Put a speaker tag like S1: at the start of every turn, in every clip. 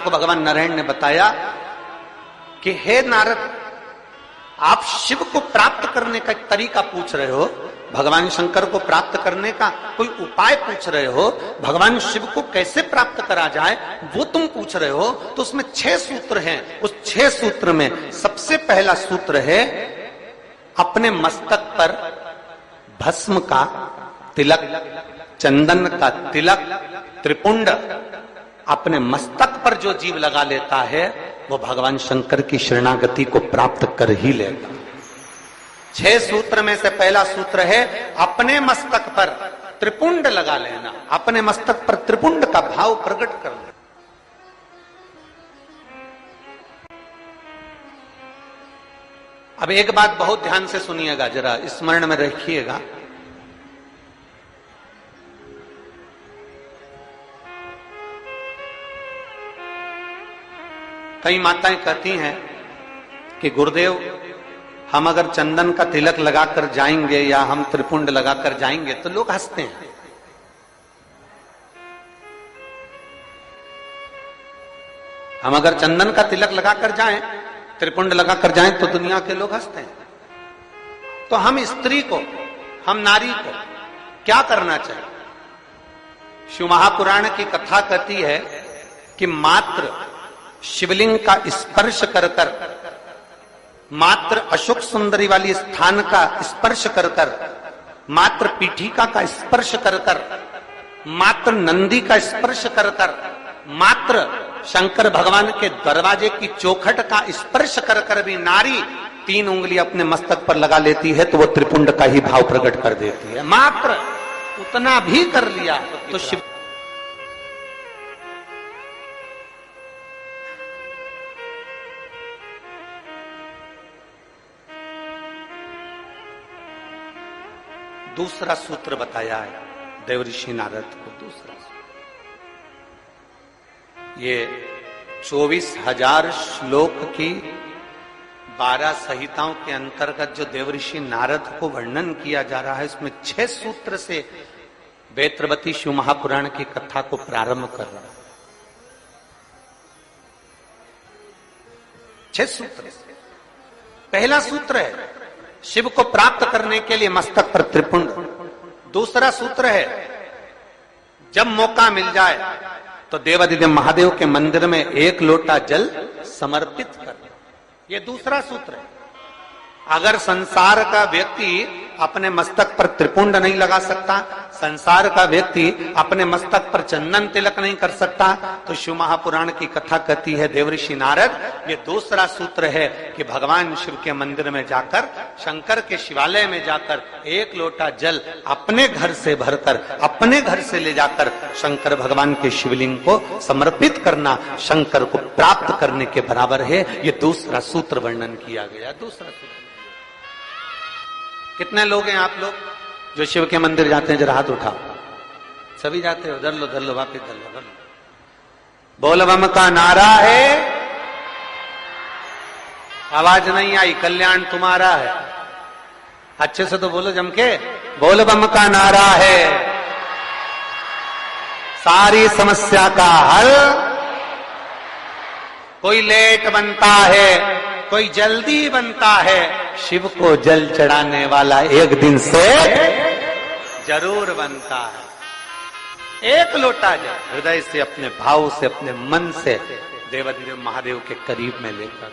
S1: को भगवान नारायण ने बताया कि हे नारद, आप शिव को प्राप्त करने का एक तरीका पूछ रहे हो, भगवान शंकर को प्राप्त करने का कोई उपाय पूछ रहे हो, भगवान शिव को कैसे प्राप्त करा जाए वो तुम पूछ रहे हो। तो उसमें 6 सूत्र हैं। उस 6 सूत्र में सबसे पहला सूत्र है अपने मस्तक पर भस्म का तिलक, चंदन का तिलक, त्रिपुंड अपने मस्तक पर जो जीव लगा लेता है वो भगवान शंकर की शरणागति को प्राप्त कर ही लेगा। 6 सूत्र में से पहला सूत्र है अपने मस्तक पर त्रिपुंड लगा लेना, अपने मस्तक पर त्रिपुंड का भाव प्रकट करना। अब एक बात बहुत ध्यान से सुनिएगा, जरा स्मरण में रखिएगा। कई माताएं कहती हैं कि गुरुदेव, हम अगर चंदन का तिलक लगाकर जाएंगे या हम त्रिपुंड लगाकर जाएंगे तो लोग हंसते हैं। हम अगर चंदन का तिलक लगाकर जाएं, त्रिपुंड लगाकर जाएं तो दुनिया के लोग हंसते हैं। तो हम स्त्री को, हम नारी को क्या करना चाहिए? शिव महापुराण की कथा कहती है कि मात्र शिवलिंग का स्पर्श कर कर, मात्र अशोक सुंदरी वाली स्थान का स्पर्श कर कर, मात्र पीठिका का स्पर्श कर कर, मात्र नंदी का स्पर्श कर कर, मात्र शंकर भगवान के दरवाजे की चौखट का स्पर्श कर कर भी नारी 3 उंगली अपने मस्तक पर लगा लेती है तो वो त्रिपुंड का ही भाव प्रकट कर देती है। मात्र उतना भी कर लिया तो शिव। दूसरा सूत्र बताया है देवऋषि नारद को। दूसरा ये 24,000 श्लोक की 12 संहिताओं के अंतर्गत जो देवऋषि नारद को वर्णन किया जा रहा है, इसमें 6 सूत्र से वेत्रवती शिव महापुराण की कथा को प्रारंभ कर रहा है। 6 सूत्र। पहला सूत्र है शिव को प्राप्त करने के लिए मस्तक पर त्रिपुंड। दूसरा सूत्र है जब मौका मिल जाए तो देवादिदेव महादेव के मंदिर में 1 लोटा जल समर्पित कर। यह दूसरा सूत्र है। अगर संसार का व्यक्ति अपने मस्तक पर त्रिपुंड नहीं लगा सकता, संसार का व्यक्ति अपने मस्तक पर चंदन तिलक नहीं कर सकता, तो शिव महापुराण की कथा कहती है देवऋषि नारद, ये दूसरा सूत्र है कि भगवान शिव के मंदिर में जाकर, शंकर के शिवालय में जाकर 1 लोटा जल अपने घर से भरकर, अपने घर से ले जाकर शंकर भगवान के शिवलिंग को समर्पित करना शंकर को प्राप्त करने के बराबर है। ये दूसरा सूत्र वर्णन किया गया। दूसरा सूत्र। कितने लोग हैं आप लोग जो शिव के मंदिर जाते हैं? जरा हाथ उठाओ। सभी जाते हो? धर लो वापिस धर लो। बोल बम का नारा है। आवाज नहीं आई। कल्याण तुम्हारा है। अच्छे से तो बोलो जम के। बोल बम का नारा है। सारी समस्या का हल। कोई लेट बनता है, कोई जल्दी बनता है, शिव को जल चढ़ाने वाला एक दिन से जरूर बनता है। 1 लोटा जल हृदय से, अपने भाव से, अपने मन से देवादिदेव महादेव के करीब में लेकर,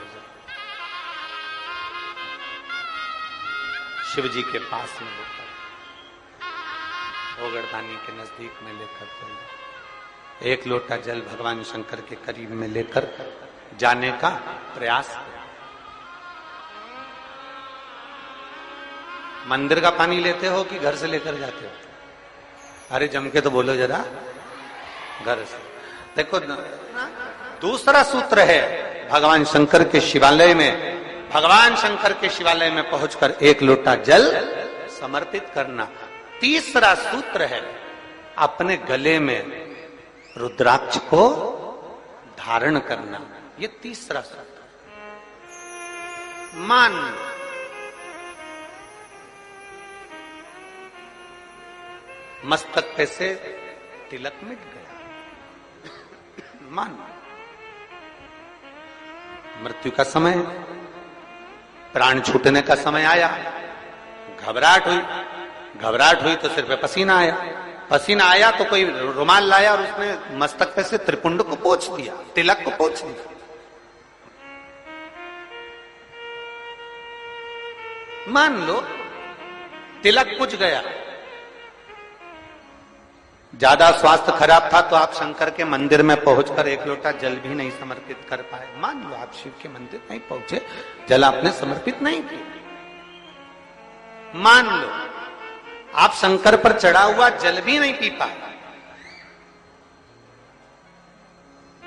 S1: शिव जी के पास में लेकर, ओगरदानी के नजदीक में लेकर चल। 1 लोटा जल भगवान शंकर के करीब में लेकर जाने का प्रयास करें। मंदिर का पानी लेते हो कि घर से लेकर जाते हो? अरे जम के तो बोलो जरा। घर से। देखो दूसरा सूत्र है भगवान शंकर के शिवालय में, भगवान शंकर के शिवालय में पहुंचकर 1 लोटा जल समर्पित करना। तीसरा सूत्र है अपने गले में रुद्राक्ष को धारण करना। ये तीसरा सूत्र। मान मस्तक पे से तिलक मिट गया। मान मृत्यु का समय, प्राण छूटने का समय आया, घबराहट हुई तो सिर पे पसीना आया तो कोई रुमाल लाया और उसने मस्तक पे से त्रिपुंड को पोंछ दिया, तिलक को पोंछ दिया। मान लो तिलक पुछ गया, ज्यादा स्वास्थ्य खराब था तो आप शंकर के मंदिर में पहुंचकर एक लोटा जल भी नहीं समर्पित कर पाए। मान लो आप शिव के मंदिर नहीं पहुंचे, जल आपने समर्पित नहीं किया। मान लो आप शंकर पर चढ़ा हुआ जल भी नहीं पी पाए।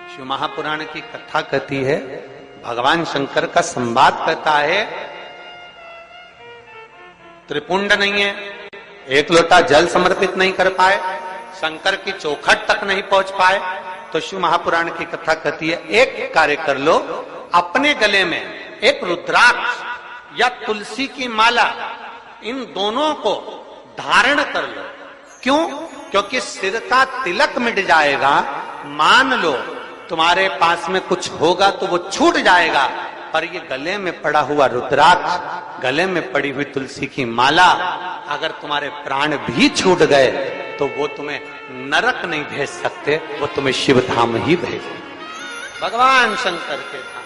S1: शिव महापुराण की कथा कहती है, भगवान शंकर का संवाद कहता है, त्रिपुंड नहीं है, एक लोटा जल समर्पित नहीं कर पाए, शंकर की चौखट तक नहीं पहुंच पाए, तो शिव महापुराण की कथा कहती है, एक कार्य कर लो, अपने गले में एक रुद्राक्ष या तुलसी की माला, इन दोनों को धारण कर लो। क्यों? क्योंकि सिर का तिलक मिट जाएगा। मान लो तुम्हारे पास में कुछ होगा तो वो छूट जाएगा, पर ये गले में पड़ा हुआ रुद्राक्ष, गले में पड़ी हुई तुलसी की माला, अगर तुम्हारे प्राण भी छूट गए तो वो तुम्हें नरक नहीं भेज सकते, वो तुम्हें शिव धाम ही भेजेंगे, भगवान शंकर के धाम।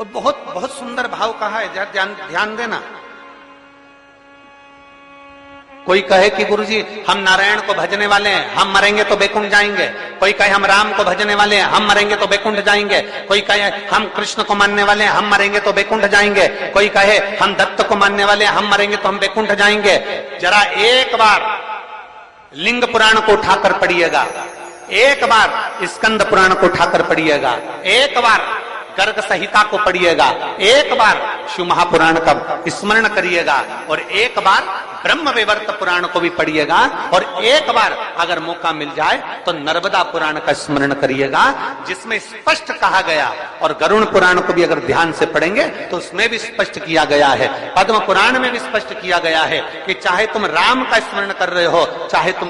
S1: और बहुत बहुत सुंदर भाव कहा है, ध्यान देना। कोई कहे कि गुरुजी हम नारायण को भजने वाले हैं, हम मरेंगे तो बैकुंठ जाएंगे। कोई कहे हम राम को भजने वाले हैं, हम मरेंगे तो बैकुंठ जाएंगे। कोई कहे हम कृष्ण को मानने वाले हैं, हम मरेंगे तो बैकुंठ जाएंगे। कोई कहे हम दत्त को मानने वाले हैं, हम मरेंगे तो हम बैकुंठ जाएंगे। जरा एक बार लिंग पुराण को उठाकर पढ़िएगा, एक बार स्कंद पुराण को उठाकर पढ़िएगा, एक बार गर्ग संहिता को पढ़िएगा, एक बार शिव महापुराण का स्मरण करिएगा, और एक बार ब्रह्म वैवर्त पुराण को भी पढ़िएगा, और एक बार अगर मौका मिल जाए तो नर्मदा पुराण का स्मरण करिएगा, जिसमें स्पष्ट कहा गया, और गरुण पुराण को भी अगर ध्यान से पढ़ेंगे तो उसमें भी स्पष्ट किया गया है, पद्म पुराण में भी स्पष्ट किया गया है कि चाहे तुम राम का स्मरण कर रहे हो, चाहे तुम